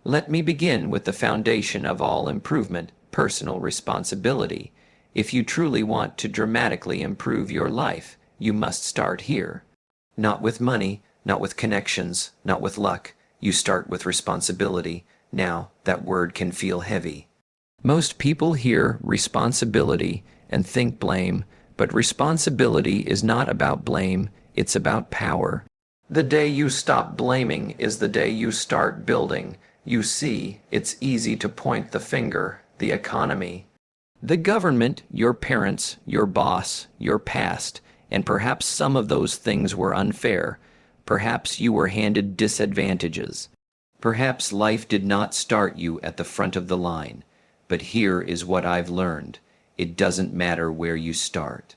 Let me begin with the foundation of all improvement, personal responsibility. If you truly want to dramatically improve your life, you must start here. Not with money, not with connections, not with luck. You start with responsibility. Now, that word can feel heavy. Most people hear responsibility and think blame, but responsibility is not about blame, it's about power. The day you stop blaming is the day you start building. You see, it's easy to point the finger, the economy, the government, your parents, your boss, your past, and perhaps some of those things were unfair. Perhaps you were handed disadvantages. Perhaps life did not start you at the front of the line. But here is what I've learned. It doesn't matter where you start.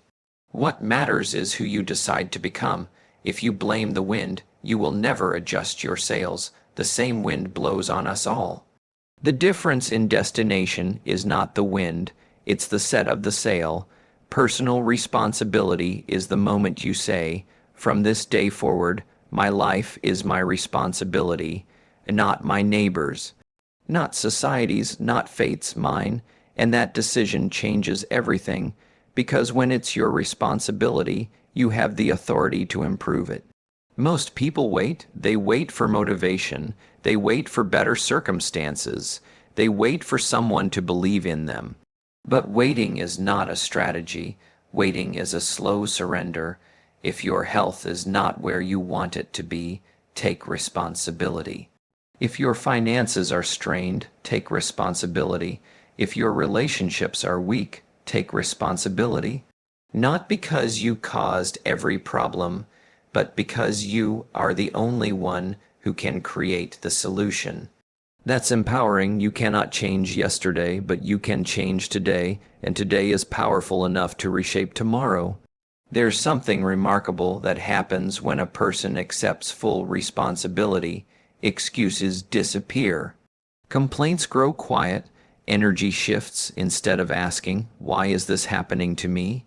What matters is who you decide to become. If you blame the wind, you will never adjust your sails. The same wind blows on us all. The difference in destination is not the wind, it's the set of the sail. Personal responsibility is the moment you say, from this day forward, my life is my responsibility, not my neighbor's, not society's, not fate's, mine. And that decision changes everything, because when it's your responsibility, you have the authority to improve it. Most people wait. They wait for motivation. They wait for better circumstances. They wait for someone to believe in them. But waiting is not a strategy. Waiting is a slow surrender. If your health is not where you want it to be, take responsibility. If your finances are strained, take responsibility. If your relationships are weak, take responsibility. Not because you caused every problem, but because you are the only one who can create the solution. That's empowering. You cannot change yesterday, but you can change today, and today is powerful enough to reshape tomorrow. There's something remarkable that happens when a person accepts full responsibility. Excuses disappear. Complaints grow quiet. Energy shifts. Instead of asking, why is this happening to me?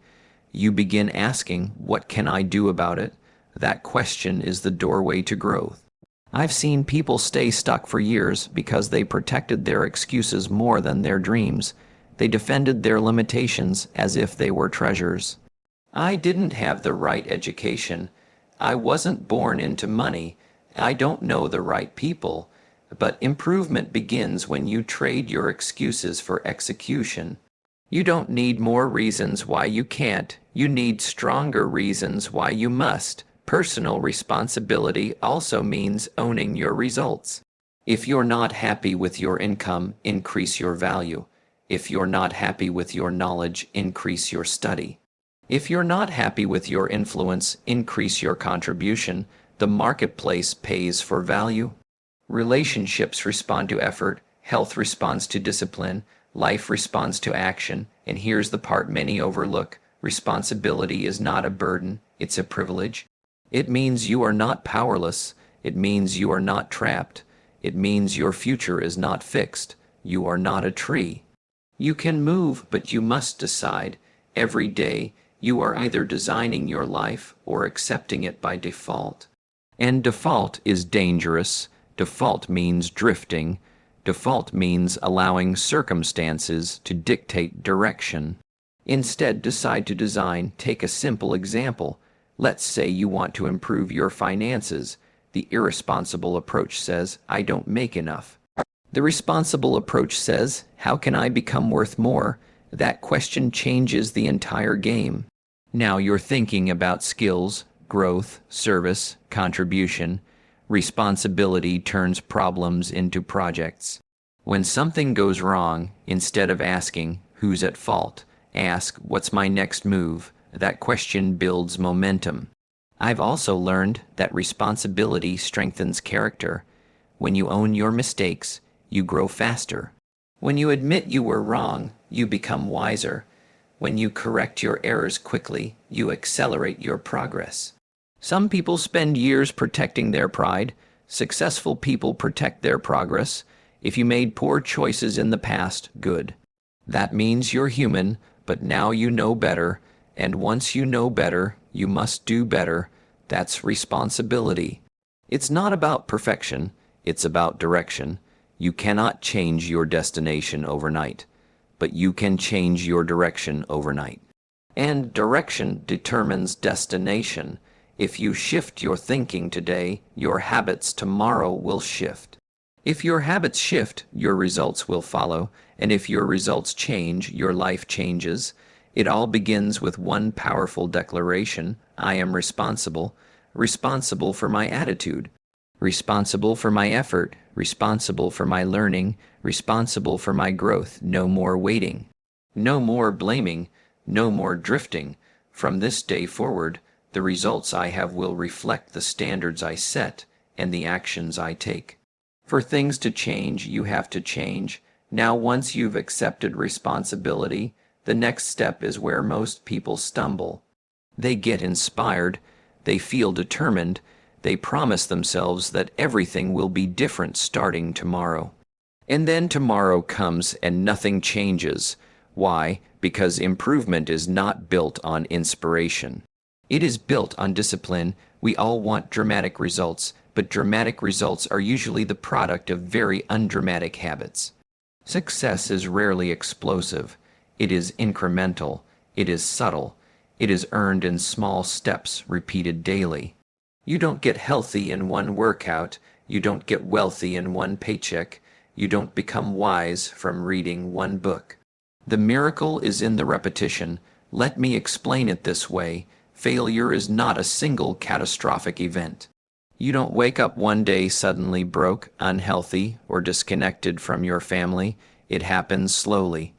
You begin asking, what can I do about it? That question is the doorway to growth. I've seen people stay stuck for years because they protected their excuses more than their dreams. They defended their limitations as if they were treasures. I didn't have the right education. I wasn't born into money. I don't know the right people. But improvement begins when you trade your excuses for execution. You don't need more reasons why you can't. You need stronger reasons why you must. Personal responsibility also means owning your results. If you're not happy with your income, increase your value. If you're not happy with your knowledge, increase your study. If you're not happy with your influence, increase your contribution. The marketplace pays for value. Relationships respond to effort, health responds to discipline, life responds to action, and here's the part many overlook. Responsibility is not a burden, it's a privilege. It means you are not powerless. It means you are not trapped. It means your future is not fixed. You are not a tree. You can move, but you must decide. Every day, you are either designing your life or accepting it by default. And default is dangerous. Default means drifting. Default means allowing circumstances to dictate direction. Instead, decide to design. Take a simple example. Let's say you want to improve your finances. The irresponsible approach says, I don't make enough. The responsible approach says, how can I become worth more? That question changes the entire game. Now you're thinking about skills, growth, service, contribution. Responsibility turns problems into projects. When something goes wrong, instead of asking, who's at fault, ask, what's my next move? That question builds momentum. I've also learned that responsibility strengthens character. When you own your mistakes, you grow faster. When you admit you were wrong, you become wiser. When you correct your errors quickly, you accelerate your progress. Some people spend years protecting their pride. Successful people protect their progress. If you made poor choices in the past, good. That means you're human, but now you know better. And once you know better, you must do better. That's responsibility. It's not about perfection, it's about direction. You cannot change your destination overnight, but you can change your direction overnight. And direction determines destination. If you shift your thinking today, your habits tomorrow will shift. If your habits shift, your results will follow, and if your results change, your life changes. It all begins with one powerful declaration: I am responsible, responsible for my attitude, responsible for my effort, responsible for my learning, responsible for my growth. No more waiting, no more blaming, no more drifting. From this day forward, the results I have will reflect the standards I set and the actions I take. For things to change, you have to change. Now, once you've accepted responsibility, the next step is where most people stumble. They get inspired, they feel determined, they promise themselves that everything will be different starting tomorrow. And then tomorrow comes and nothing changes. Why? Because improvement is not built on inspiration. It is built on discipline. We all want dramatic results, but dramatic results are usually the product of very undramatic habits. Success is rarely explosive. It is incremental. It is subtle. It is earned in small steps repeated daily. You don't get healthy in one workout. You don't get wealthy in one paycheck. You don't become wise from reading one book. The miracle is in the repetition. Let me explain it this way. Failure is not a single catastrophic event. You don't wake up one day suddenly broke, unhealthy, or disconnected from your family. It happens slowly.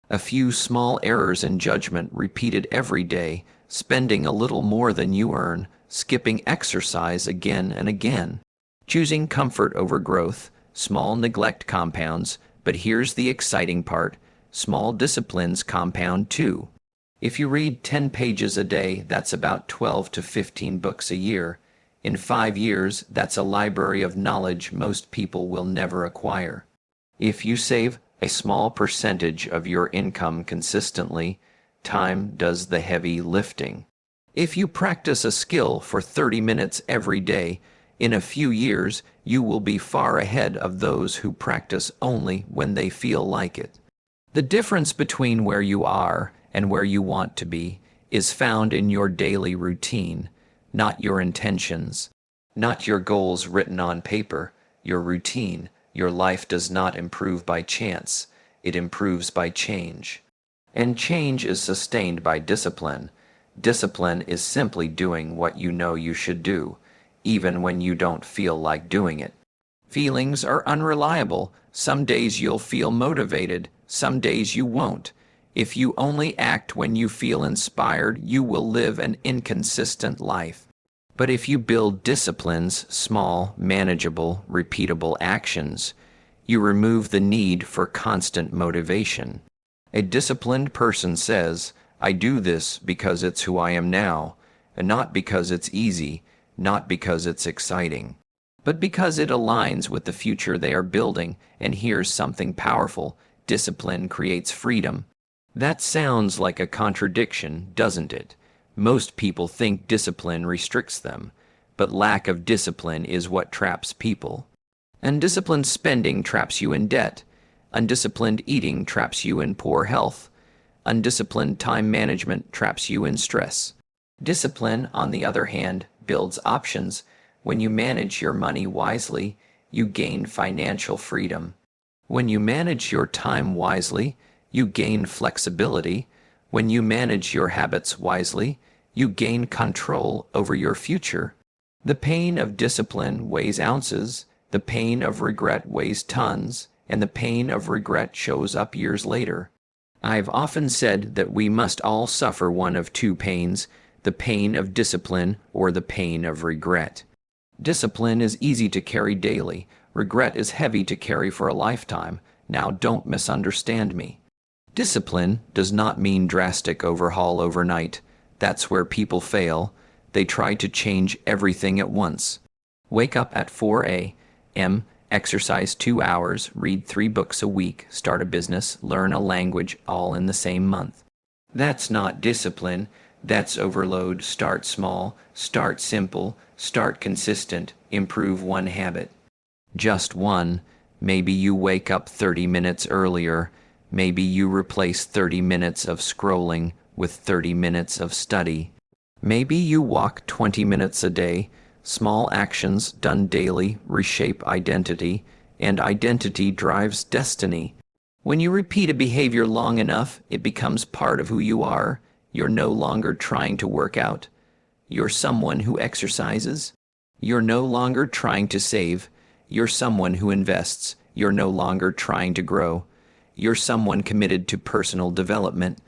A few small errors in judgment repeated every day, spending a little more than you earn, skipping exercise again and again, choosing comfort over growth. Small neglect compounds, but here's the exciting part. Small disciplines compound too. If you read 10 pages a day, that's about 12 to 15 books a year. In 5 years, that's a library of knowledge most people will never acquire. If you save a small percentage of your income consistently, time does the heavy lifting. If you practice a skill for 30 minutes every day, in a few years, you will be far ahead of those who practice only when they feel like it. The difference between where you are and where you want to be is found in your daily routine, not your intentions, not your goals written on paper, your routine. Your life does not improve by chance, it improves by change. And change is sustained by discipline. Discipline is simply doing what you know you should do, even when you don't feel like doing it. Feelings are unreliable. Some days you'll feel motivated, some days you won't. If you only act when you feel inspired, you will live an inconsistent life. But if you build disciplines, small, manageable, repeatable actions, you remove the need for constant motivation. A disciplined person says, I do this because it's who I am now, and not because it's easy, not because it's exciting, but because it aligns with the future they are building. And here's something powerful: discipline creates freedom. That sounds like a contradiction, doesn't it? Most people think discipline restricts them, but lack of discipline is what traps people. Undisciplined spending traps you in debt. Undisciplined eating traps you in poor health. Undisciplined time management traps you in stress. Discipline, on the other hand, builds options. When you manage your money wisely, you gain financial freedom. When you manage your time wisely, you gain flexibility. When you manage your habits wisely, you gain control over your future. The pain of discipline weighs ounces, the pain of regret weighs tons, and the pain of regret shows up years later. I've often said that we must all suffer one of two pains: the pain of discipline or the pain of regret. Discipline is easy to carry daily. Regret is heavy to carry for a lifetime. Now, don't misunderstand me. Discipline does not mean drastic overhaul overnight. That's where people fail. They try to change everything at once. Wake up at 4 a.m., exercise 2 hours, read 3 books a week, start a business, learn a language, all in the same month. That's not discipline. That's overload. Start small, start simple, start consistent, improve one habit. Just one. Maybe you wake up 30 minutes earlier. Maybe you replace 30 minutes of scrolling with 30 minutes of study. Maybe you walk 20 minutes a day. Small actions done daily reshape identity, and identity drives destiny. When you repeat a behavior long enough, it becomes part of who you are. You're no longer trying to work out. You're someone who exercises. You're no longer trying to save. You're someone who invests. You're no longer trying to grow. You're someone committed to personal development.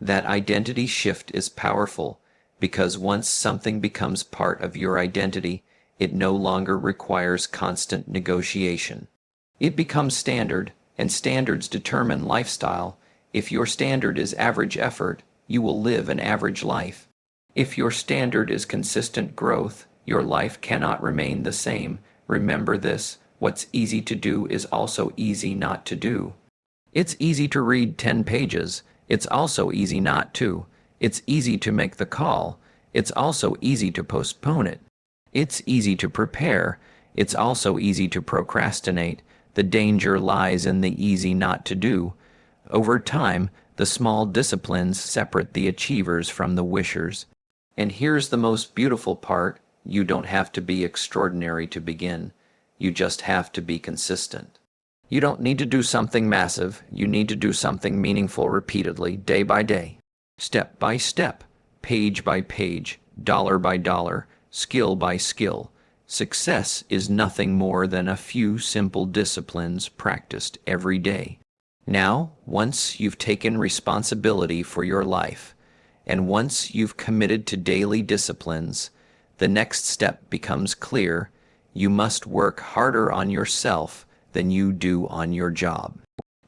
That identity shift is powerful because once something becomes part of your identity, it no longer requires constant negotiation. It becomes standard, and standards determine lifestyle. If your standard is average effort, you will live an average life. If your standard is consistent growth, your life cannot remain the same. Remember this, what's easy to do is also easy not to do. It's easy to read 10 pages. It's also easy not to. It's easy to make the call. It's also easy to postpone it. It's easy to prepare. It's also easy to procrastinate. The danger lies in the easy not to do. Over time, the small disciplines separate the achievers from the wishers. And here's the most beautiful part, you don't have to be extraordinary to begin. You just have to be consistent. You don't need to do something massive, you need to do something meaningful repeatedly, day by day, step by step, page by page, dollar by dollar, skill by skill. Success is nothing more than a few simple disciplines practiced every day. Now, once you've taken responsibility for your life, and once you've committed to daily disciplines, the next step becomes clear. You must work harder on yourself than you do on your job.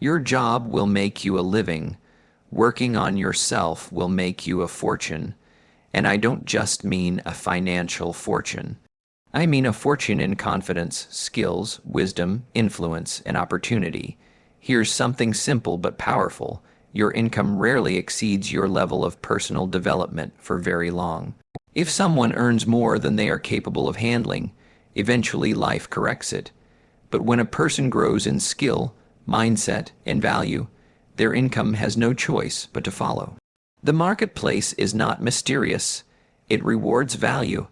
Your job will make you a living. Working on yourself will make you a fortune. And I don't just mean a financial fortune. I mean a fortune in confidence, skills, wisdom, influence, and opportunity. Here's something simple but powerful. Your income rarely exceeds your level of personal development for very long. If someone earns more than they are capable of handling, eventually life corrects it. But when a person grows in skill, mindset, and value, their income has no choice but to follow. The marketplace is not mysterious. It rewards value.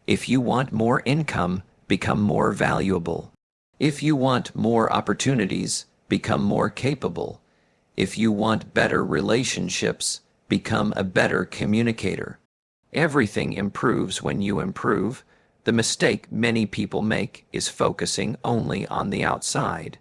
If you want more income, become more valuable. If you want more opportunities, become more capable. If you want better relationships, become a better communicator. Everything improves when you improve. The mistake many people make is focusing only on the outside.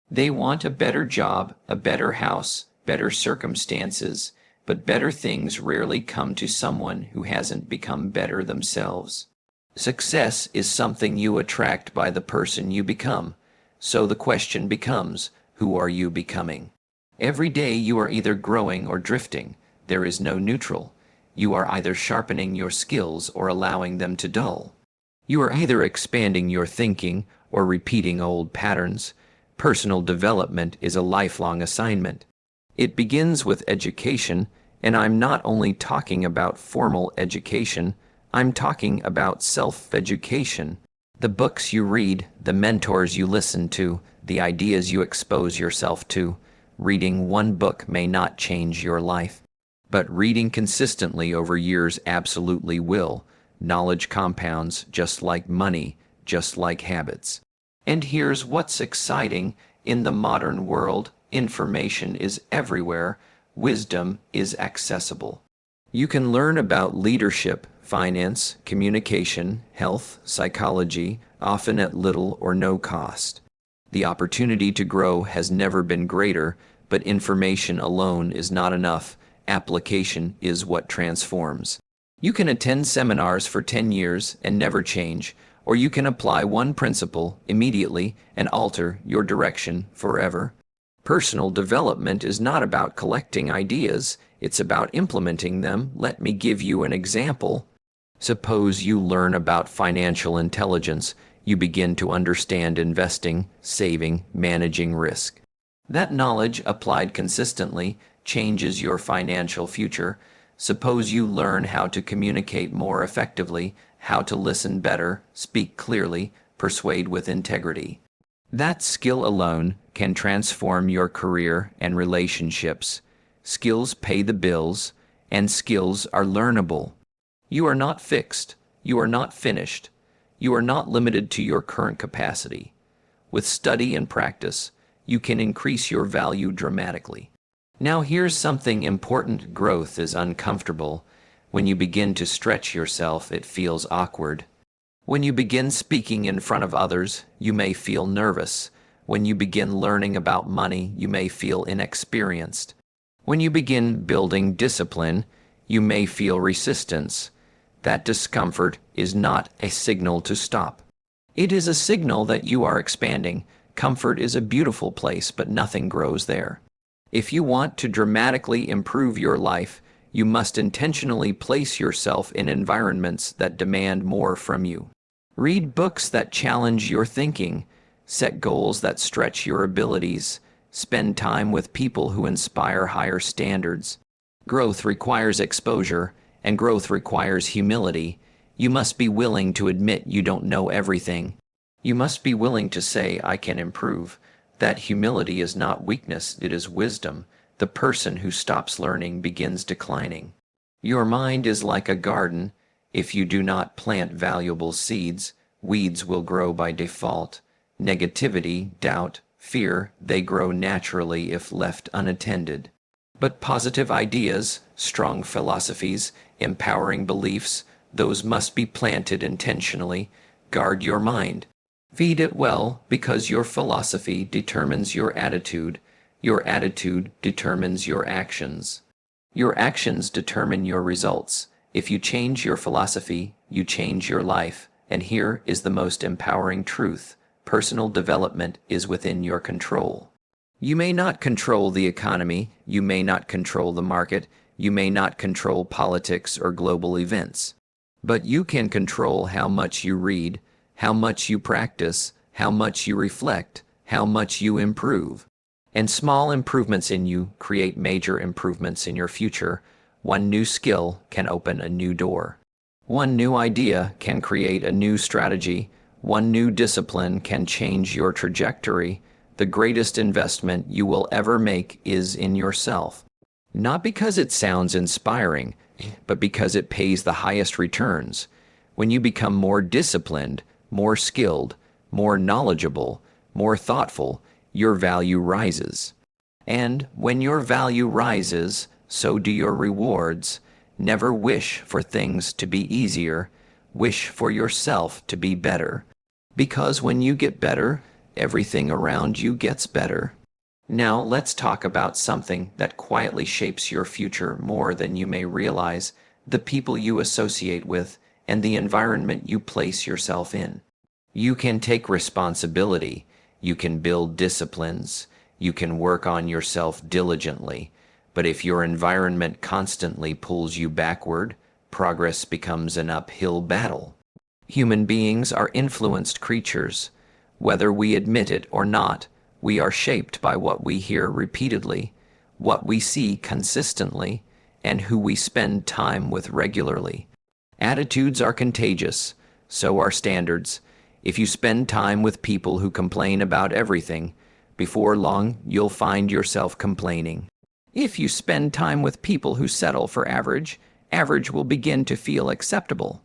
They want a better job, a better house, better circumstances, but better things rarely come to someone who hasn't become better themselves. Success is something you attract by the person you become. So the question becomes, who are you becoming? Every day you are either growing or drifting. There is no neutral. You are either sharpening your skills or allowing them to dull. You are either expanding your thinking or repeating old patterns. Personal development is a lifelong assignment. It begins with education, and I'm not only talking about formal education, I'm talking about self-education. The books you read, the mentors you listen to, the ideas you expose yourself to. Reading one book may not change your life, but reading consistently over years absolutely will. Knowledge compounds just like money, just like habits. And here's what's exciting. In the modern world, information is everywhere. Wisdom is accessible. You can learn about leadership, finance, communication, health, psychology, often at little or no cost. The opportunity to grow has never been greater, but information alone is not enough. Application is what transforms. You can attend seminars for 10 years and never change, or you can apply one principle immediately and alter your direction forever. Personal development is not about collecting ideas, it's about implementing them. Let me give you an example. Suppose you learn about financial intelligence. You begin to understand investing, saving, managing risk. That knowledge, applied consistently, changes your financial future. Suppose you learn how to communicate more effectively, how to listen better, speak clearly, persuade with integrity. That skill alone can transform your career and relationships. Skills pay the bills, and skills are learnable. You are not fixed. You are not finished. You are not limited to your current capacity. With study and practice, you can increase your value dramatically. Now here's something important. Growth is uncomfortable. When you begin to stretch yourself, it feels awkward. When you begin speaking in front of others, you may feel nervous. When you begin learning about money, you may feel inexperienced. When you begin building discipline, you may feel resistance. That discomfort is not a signal to stop. It is a signal that you are expanding. Comfort is a beautiful place, but nothing grows there. If you want to dramatically improve your life, you must intentionally place yourself in environments that demand more from you. Read books that challenge your thinking, set goals that stretch your abilities, spend time with people who inspire higher standards. Growth requires exposure, and growth requires humility. You must be willing to admit you don't know everything. You must be willing to say, I can improve. That humility is not weakness, it is wisdom. The person who stops learning begins declining. Your mind is like a garden. If you do not plant valuable seeds, weeds will grow by default. Negativity, doubt, fear, they grow naturally if left unattended. But positive ideas, strong philosophies, empowering beliefs, those must be planted intentionally. Guard your mind. Feed it well, because your philosophy determines your attitude. Your attitude determines your actions. Your actions determine your results. If you change your philosophy, you change your life. And here is the most empowering truth. Personal development is within your control. You may not control the economy, you may not control the market, you may not control politics or global events. But you can control how much you read, how much you practice, how much you reflect, how much you improve. And small improvements in you create major improvements in your future. One new skill can open a new door. One new idea can create a new strategy. One new discipline can change your trajectory. The greatest investment you will ever make is in yourself. Not because it sounds inspiring, but because it pays the highest returns. When you become more disciplined, more skilled, more knowledgeable, more thoughtful, your value rises. And when your value rises, so do your rewards. Never wish for things to be easier. Wish for yourself to be better. Because when you get better, everything around you gets better. Now let's talk about something that quietly shapes your future more than you may realize: the people you associate with and the environment you place yourself in. You can take responsibility. You can build disciplines. You can work on yourself diligently. But if your environment constantly pulls you backward, progress becomes an uphill battle. Human beings are influenced creatures. Whether we admit it or not, we are shaped by what we hear repeatedly, what we see consistently, and who we spend time with regularly. Attitudes are contagious, so are standards. If you spend time with people who complain about everything, before long you'll find yourself complaining. If you spend time with people who settle for average, average will begin to feel acceptable.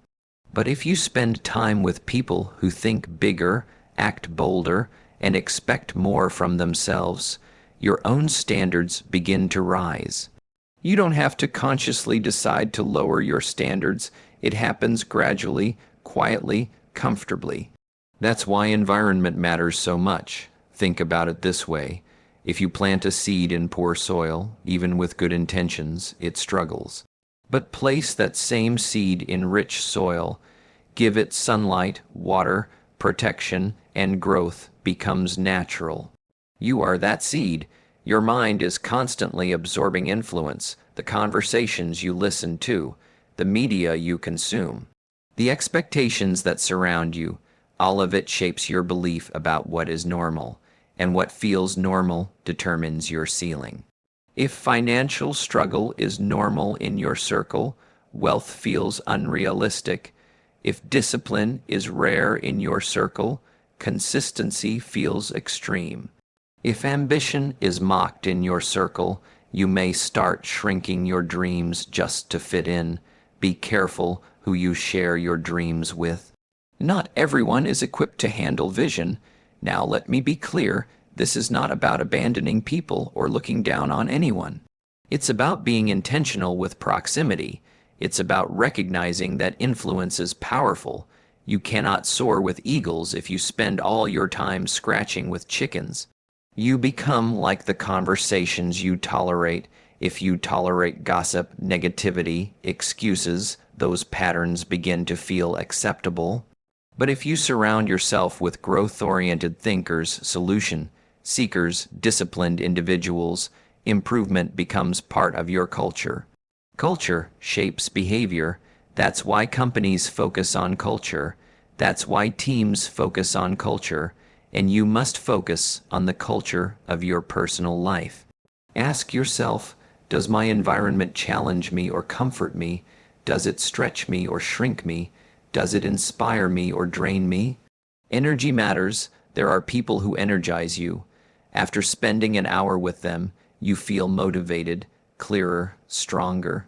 But if you spend time with people who think bigger, act bolder, and expect more from themselves, your own standards begin to rise. You don't have to consciously decide to lower your standards. It happens gradually, quietly, comfortably. That's why environment matters so much. Think about it this way. If you plant a seed in poor soil, even with good intentions, it struggles. But place that same seed in rich soil, give it sunlight, water, protection, and growth becomes natural. You are that seed. Your mind is constantly absorbing influence, the conversations you listen to, the media you consume, the expectations that surround you. All of it shapes your belief about what is normal, and what feels normal determines your ceiling. If financial struggle is normal in your circle, wealth feels unrealistic. If discipline is rare in your circle, consistency feels extreme. If ambition is mocked in your circle, you may start shrinking your dreams just to fit in. Be careful who you share your dreams with. Not everyone is equipped to handle vision. Now let me be clear, this is not about abandoning people or looking down on anyone. It's about being intentional with proximity. It's about recognizing that influence is powerful. You cannot soar with eagles if you spend all your time scratching with chickens. You become like the conversations you tolerate. If you tolerate gossip, negativity, excuses, those patterns begin to feel acceptable. But if you surround yourself with growth-oriented thinkers, solution seekers, disciplined individuals, improvement becomes part of your culture. Culture shapes behavior. That's why companies focus on culture. That's why teams focus on culture. And you must focus on the culture of your personal life. Ask yourself, does my environment challenge me or comfort me? Does it stretch me or shrink me? Does it inspire me or drain me? Energy matters. There are people who energize you. After spending an hour with them, you feel motivated, clearer, stronger.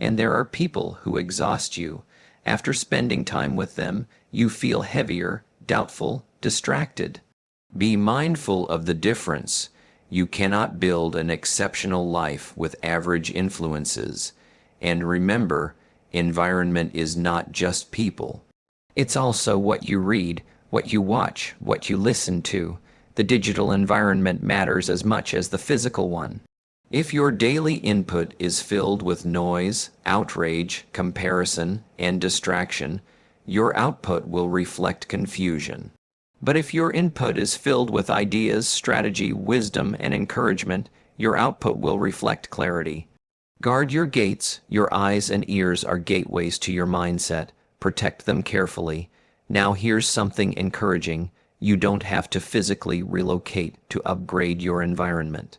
And there are people who exhaust you. After spending time with them, you feel heavier, doubtful, distracted. Be mindful of the difference. You cannot build an exceptional life with average influences. And remember, environment is not just people. It's also what you read, what you watch, what you listen to. The digital environment matters as much as the physical one. If your daily input is filled with noise, outrage, comparison, and distraction, your output will reflect confusion. But if your input is filled with ideas, strategy, wisdom, and encouragement, your output will reflect clarity. Guard your gates. Your eyes and ears are gateways to your mindset. Protect them carefully. Now here's something encouraging. You don't have to physically relocate to upgrade your environment.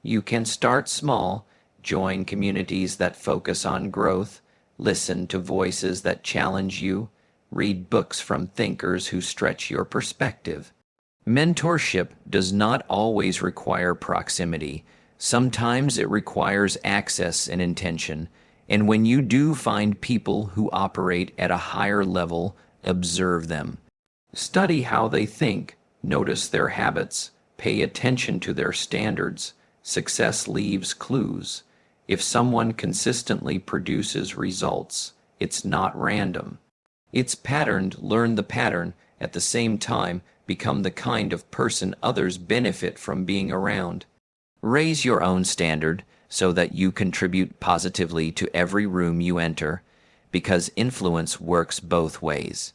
You can start small, join communities that focus on growth, listen to voices that challenge you, read books from thinkers who stretch your perspective. Mentorship does not always require proximity. Sometimes it requires access and intention. And when you do find people who operate at a higher level, observe them. Study how they think, notice their habits, pay attention to their standards. Success leaves clues. If someone consistently produces results, it's not random. It's patterned. Learn the pattern. At the same time, become the kind of person others benefit from being around. Raise your own standard so that you contribute positively to every room you enter, because influence works both ways.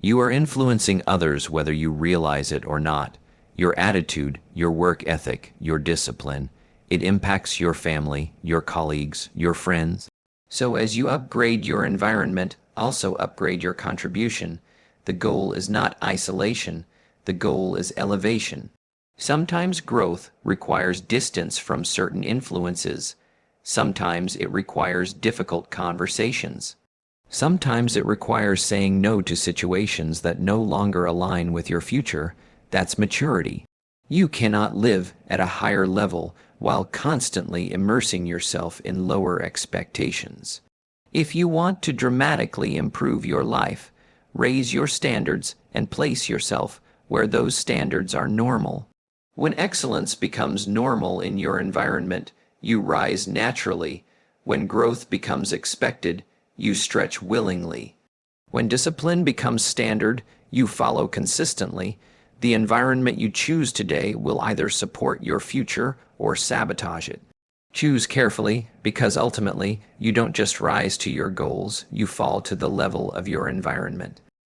You are influencing others whether you realize it or not. Your attitude, your work ethic, your discipline, it impacts your family, your colleagues, your friends. So as you upgrade your environment, also upgrade your contribution. The goal is not isolation. The goal is elevation. Sometimes growth requires distance from certain influences. Sometimes it requires difficult conversations. Sometimes it requires saying no to situations that no longer align with your future. That's maturity. You cannot live at a higher level while constantly immersing yourself in lower expectations. If you want to dramatically improve your life, raise your standards and place yourself where those standards are normal. When excellence becomes normal in your environment, you rise naturally. When growth becomes expected, you stretch willingly. When discipline becomes standard, you follow consistently. The environment you choose today will either support your future or sabotage it. Choose carefully, because ultimately, you don't just rise to your goals, you fall to the level of your environment.